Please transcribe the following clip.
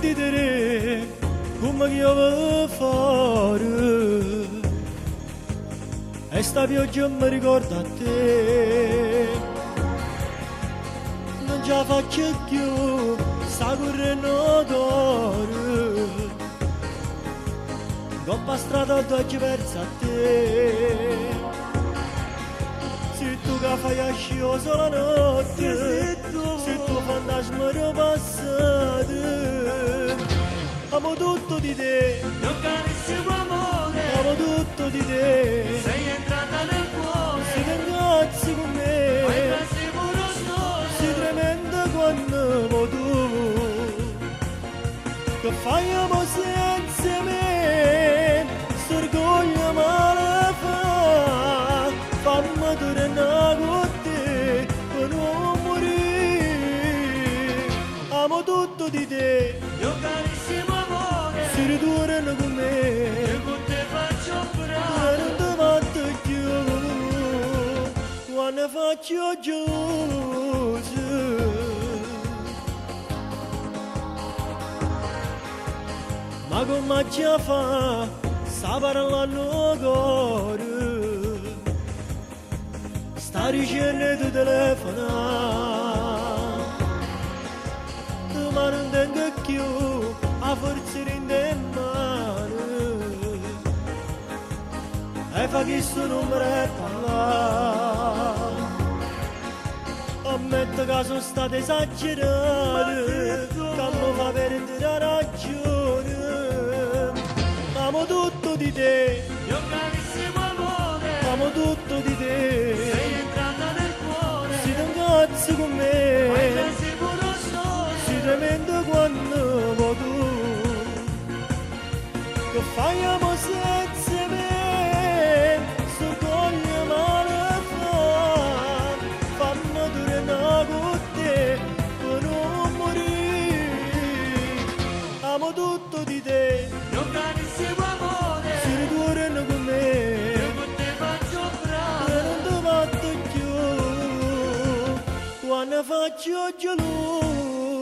desideri come io voglio fare e sta pioggia mi ricorda a te non ce la faccio più sta correndo d'oro coppa strada d'oggi persa a te se tu che fai ascioso la notte se tu fantasma ripassato amo tutto di te, mio carissimo amore, amo tutto di te, sei entrata nel cuore, si ringrazzi con me, fai passi puro sole, si tremenda quando amo tu, che fai amo senza me, s'orgoglio male fa, fammi tornare con te, per non morire, amo tutto di te. mio carissimo amore, Si ritorna con me, io con te faccio bravo, non ti batto più, quando faccio geloso. Ma come ci fa, sta parlando cuore, sta dicendo di telefonare, ma non tengo più a forza in mano e fa che sto numero è parlare ammetto che sono stato esagerato che mi fa perdere la ragione amo tutto di te mio carissimo amore, amo tutto di te sei entrata nel cuore, si ringrazzi con fai me passi puro sole, si tremendo quando amo tu che fai amo senza me s'orgoglio male fa fammi tornare con te per non morire amo tutto di te mio carissimo amore, si ritorna con me io con te faccio bravo, e non ti batto più quando faccio geloso